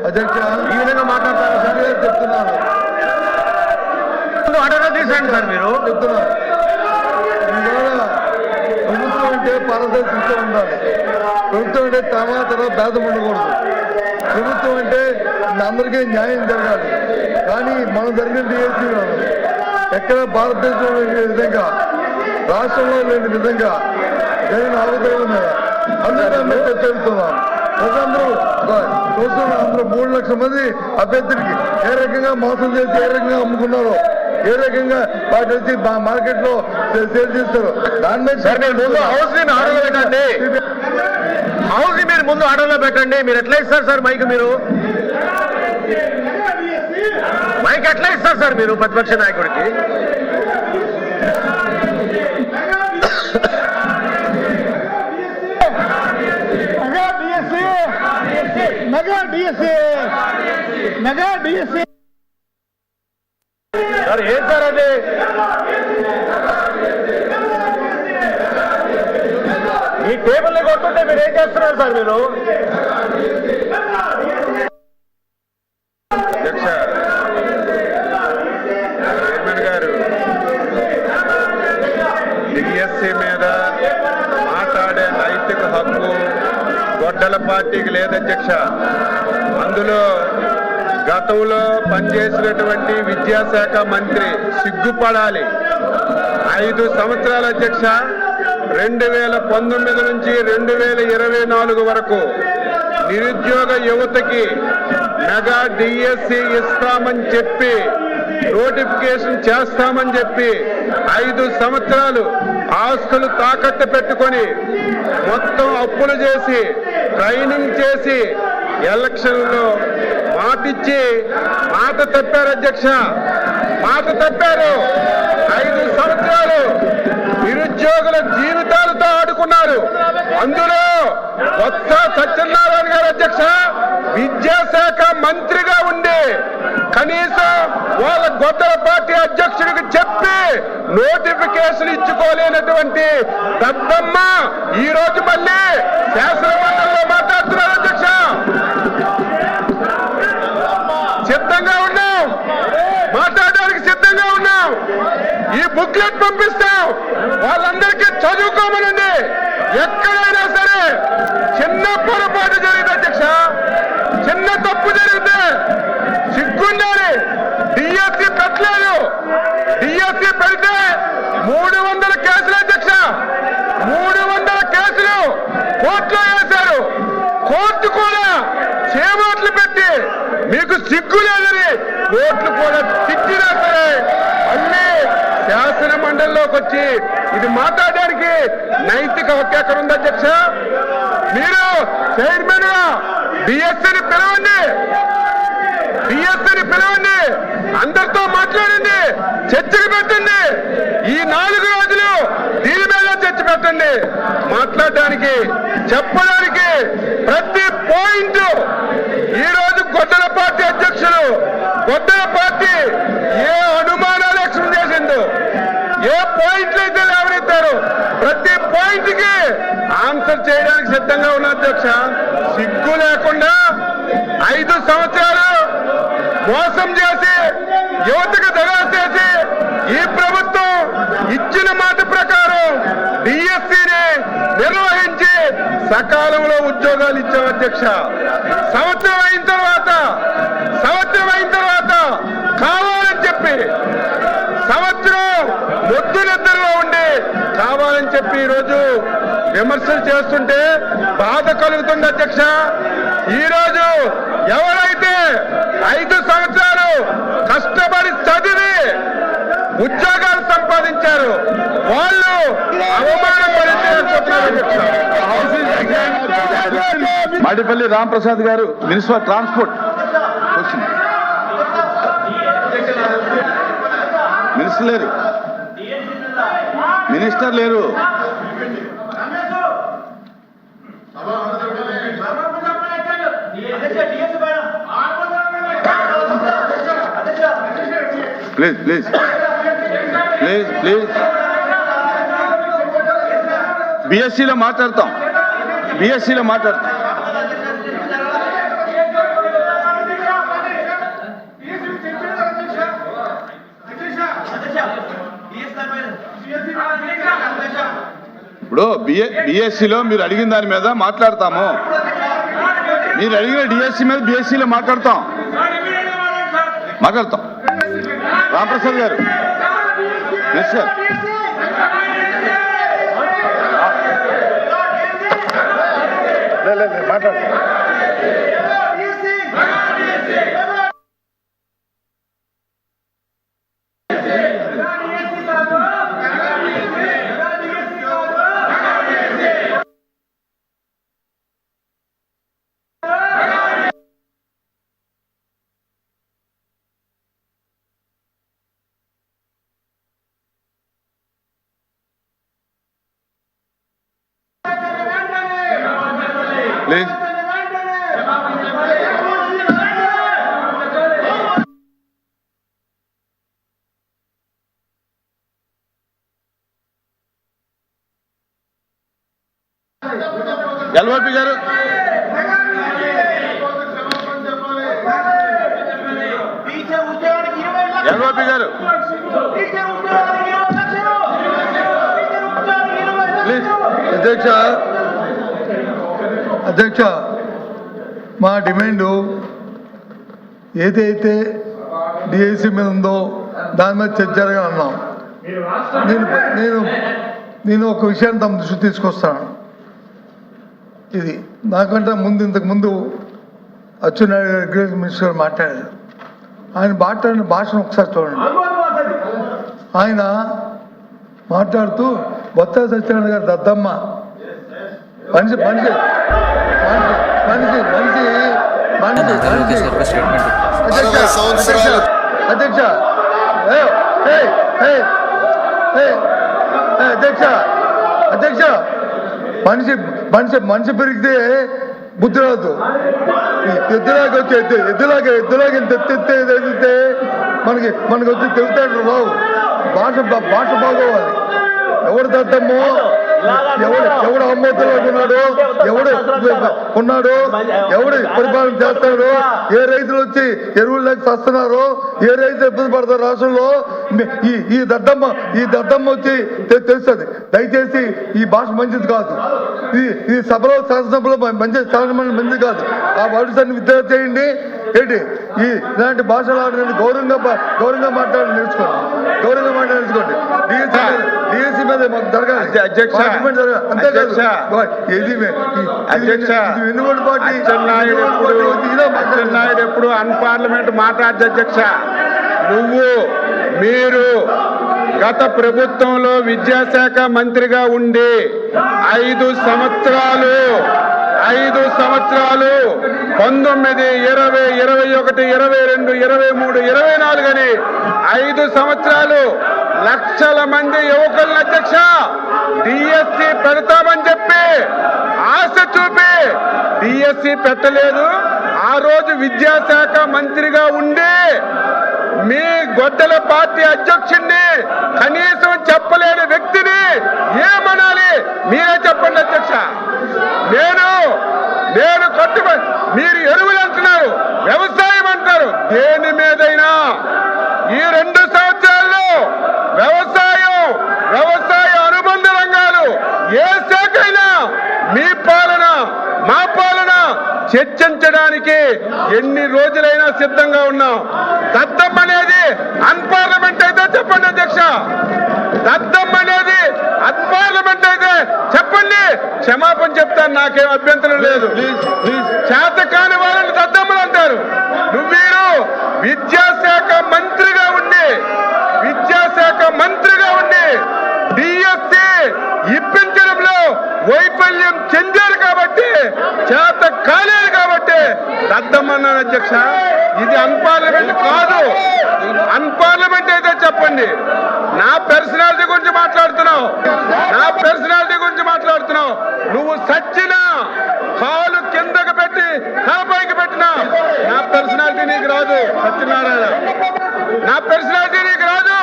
అధ్యక్ష ఈ విధంగా మాట్లాడతారు సార్ చెప్తున్నాను. ఆర్డర్ తీసండి సార్ మీరు చెప్తున్నారు. ప్రభుత్వం అంటే పారదర్శకత ఉండాలి. ప్రభుత్వం అంటే తర్వాత భేదం ఉండకూడదు. ప్రభుత్వం అంటే అందరికీ న్యాయం జరగాలి. కానీ మనం జరిగిన డిఎస్సీ ఎక్కడ భారతదేశంలో లేని విధంగా, రాష్ట్రంలో లేని విధంగా జరిగిన అవతరణ మీద అందరూ చర్చిస్తున్నాం. ప్రజలందరూ చూస్తున్న అందరూ 3 లక్షల మంది అభ్యర్థులకి ఏ రకంగా మోసం చేసి ఏ రకంగా అమ్ముకున్నారో, ఏ రకంగా వాటి వచ్చి మార్కెట్ లో సేల్ చేస్తారు. దాని మీద హౌస్ ని ఆర్డర్లో పెట్టండి. హౌస్ ని మీరు ముందు ఆర్డర్లో పెట్టండి. మీరు ఎట్లా ఇస్తారు సార్ మైక్? మీరు మైక్ ఎట్లా ఇస్తారు సార్ మీరు ప్రతిపక్ష నాయకుడికి? సార్ ఏం సార్ అది? ఈ టేబుల్ని కొట్టుంటే మీరు ఏం చేస్తున్నారు సార్? మీరు అధ్యక్ష చైర్మన్ గారు డిఎస్సీ మీద మాట్లాడే నైతిక హక్కు గొడ్డల పార్టీకి లేదు అధ్యక్ష. అందులో గతంలో పనిచేసినటువంటి విద్యాశాఖ మంత్రి సిగ్గుపడాలి. 5 సంవత్సరాల అధ్యక్ష, 2019 నుంచి 2024 వరకు నిరుద్యోగ యువతకి మెగా డిఎస్సి ఇస్తామని చెప్పి, నోటిఫికేషన్ చేస్తామని చెప్పి 5 సంవత్సరాలు ఆస్తులు తాకట్టు పెట్టుకొని మొత్తం అప్పులు చేసి ట్రైనింగ్ చేసి ఎలక్షన్లో మాటిచ్చి మాట తప్పారు అధ్యక్ష. మాట తప్పారు. 5 సంవత్సరాలు నిరుద్యోగుల జీవితాలతో ఆడుకున్నారు. అందులో బొత్స సత్యనారాయణ గారు అధ్యక్ష విద్యాశాఖ మంత్రిగా ఉండి కనీసం వాళ్ళ గొడ్డల పార్టీ అధ్యక్షుడికి చెప్పి నోటిఫికేషన్ ఇచ్చుకోలేనటువంటి దద్దమ్మ ఈ రోజు మళ్ళీ శాసనమండలిలో మాట్లాడుతున్నారు అధ్యక్ష. సిద్ధంగా ఉన్నాం, మాట్లాడడానికి సిద్ధంగా ఉన్నాం. ఈ బుక్లెట్ పంపిస్తాం. వాళ్ళందరికీ చదువుకోమనండి. ఎక్కడైనా సరే చిన్న పొరపాటు జరిగింది అధ్యక్ష, చిన్న తప్పు జరిగితే సిగ్గుండాలి. డిఎస్సీ పెట్టలేదు. డిఎస్సీ పెడితే 300 కేసులు అధ్యక్ష. 300 కేసులు కోర్టులో వేశారు. కోర్టు కూడా చేమాట్లు పెట్టి మీకు సిగ్గు లేదని కోర్టులు కూడా తిట్టినా సరే మళ్ళీ శాసన మండలిలోకి వచ్చి ఇది మాట్లాడడానికి నైతిక హక్కు ఎక్కడ ఉంది అధ్యక్ష? మీరు చైర్మన్ గా డిఎస్సీని పిలవండి, డిఎస్సీని పిలవండి, అందరితో మాట్లాడండి, చర్చకు పెట్టండి. ఈ 4 రోజులు దీని మీద చర్చ పెట్టండి. మాట్లాడడానికి, చెప్పడానికి ప్రతి పాయింట్ ఈ రోజు గొడ్డల పార్టీ అధ్యక్షులు, గొడ్డల పార్టీ ఏ అనుమానాలు ఎక్స్ప్లెయిన్ చేసిందో, ఏ పాయింట్లు అయితే లేవనెత్తారు ప్రతి పాయింట్ కి ఆన్సర్ చేయడానికి సిద్ధంగా ఉన్న అధ్యక్ష. సిగ్గు లేకుండా 5 సంవత్సరాలు మోసం చేసి యువతకు దగా చేసి ఈ ప్రభుత్వం ఇచ్చిన మాట ప్రకారం డిఎస్సీని నిర్వహించి సకాలంలో ఉద్యోగాలు ఇచ్చాం అధ్యక్ష. సంవత్సరం అయిన తర్వాత కావాలని చెప్పి సంవత్సరం మొద్దు నిద్రలో ఉండి కావాలని చెప్పి ఈరోజు విమర్శలు చేస్తుంటే బాధ కలుగుతుంది అధ్యక్ష. ఈరోజు ఎవరైతే 5 సంవత్సరాలు కష్టపడి చదివి ఉద్యోగాలు సంపాదించారు వాళ్ళు మాడిపల్లి రాంప్రసాద్ గారు, మినిస్టర్ ట్రాన్స్పోర్ట్. మినిస్టర్ లేరు. ప్లీజ్ ప్లీజ్ ప్లీజ్ ప్లీజ్ బిఎస్సీలో మాట్లాడతాం. ఇప్పుడు బిఎస్సిలో మీరు అడిగిన దాని మీద మాట్లాడతాము. మీరు అడిగిన డిఎస్సి మీద బిఎస్సిలో మాట్లాడతాం. రామప్రసాద్ గారు ఎస్ సార్. మాట్లాడు. ప్లీజ్ ఎల్ఓపి గారు ఎల్ఓపి గారు ప్లీజ్. అధ్యక్ష మా డిమాండు ఏదైతే డిఐసి మీద ఉందో దాని మీద చర్చ జరగాలి అన్నాం. నేను ఒక విషయాన్ని తమ దృష్టి తీసుకొస్తాను. ఇది నాకంటే ఇంతకు ముందు అచ్చెన్నాయుడు గారు అగ్రికల్చర్ మినిస్టర్ గారు మాట్లాడారు. ఆయన మాట్లాడిన భాషను ఒకసారి చూడండి. ఆయన మాట్లాడుతూ బొత్స సత్యనారాయణ గారు దద్దమ్మ మనిషి మనిషి మనిషి మనిషి మనిషి అధ్యక్ష అధ్యక్ష అధ్యక్ష మనిషి మనిషి మనిషి పెరిగితే బుద్ధి రాదు. ఎద్దులాగా వచ్చి ఎద్దులాగా ఎత్తితే మనకి వచ్చి తెలుగుతాడు రావు. భాష బాగోవాలి. ఎవరు దద్దమ్మో ఎవడు అమ్మోతులో ఉన్నాడు, ఎవడు ఉన్నాడు, ఎవడు పరిపాలన చేస్తాడు, ఏ రైతులు వచ్చి ఎరువులు లేక వస్తున్నారు, ఏ రైతులు ఇబ్బంది పడతారు రాష్ట్రంలో. ఈ దద్దమ్మ వచ్చి తెలుస్తుంది. దయచేసి ఈ భాష మంచిది కాదు. ఈ సభలో శాసనసభలో మంచిది కాదు. ఆ వర్డ్స్ విద్య చేయండి. ఏంటి ఇలాంటి భాషలు ఆడడానికి గౌరవంగా మాట్లాడి నేర్చుకోండి. డిఎస్సి మీద మాకు జరగాలి. అచ్చెన్నాయుడు ఎప్పుడు అన్పార్లమెంట్ మాట్లాడదు అధ్యక్ష. మీరు గత ప్రభుత్వంలో విద్యాశాఖ మంత్రిగా ఉండి 5 సంవత్సరాలు 19, 20, 21, 22, 23, 24 అని 5 సంవత్సరాలు లక్షల మంది యువకులను అధ్యక్ష డిఎస్సి పెడతామని చెప్పి ఆశ చూపి డిఎస్సి పెట్టలేదు. ఆ రోజు విద్యాశాఖ మంత్రిగా ఉండి మీ గొడ్డల పార్టీ అధ్యక్షుడిని కనీసం చెప్పలేని వ్యక్తిని ఏమనాలి మీరే చెప్పండి అధ్యక్ష. నేను కట్టుబడి మీరు ఎరువులు అంటున్నారు, వ్యవసాయం అంటారు. దేని మీదైనా ఈ 2 సంవత్సరాల్లో వ్యవసాయ అనుబంధ రంగాలు ఏ శాఖ అయినా మీ పాలన మా పాలన చర్చించడానికి ఎన్ని రోజులైనా సిద్ధంగా ఉన్నాం. దద్దమ్మ అనేది అన్పార్లమెంట్ అయితే చెప్పండి అధ్యక్ష. దద్దమ్మ అనేది అన్పార్లమెంట్ అయితే చెప్పండి, క్షమాపణ చెప్తాను, నాకేం అభ్యంతరం లేదు. చేతకాని వాళ్ళని దద్దమ్మలు అంటారు. మీరు విద్యాశాఖ మంత్రిగా ఉండి డిఎస్సి ఇప్పించడంలో వైఫల్యం చెందారు కాబట్టి, చేత కాలేదు కాబట్టి దద్దమ్మన్నాను అధ్యక్ష. ఇది అన్పార్లమెంట్ కాదు. అన్పార్లమెంట్ అయితే చెప్పండి. నా పర్సనాలిటీ గురించి మాట్లాడుతున్నావు. నువ్వు సచ్చినా కాలు కిందకు పెట్టి తలపైకి పెట్టినా నా పర్సనాలిటీ నీకు రాదు సత్యనారాయణ. నా పర్సనాలిటీ నీకు రాదు.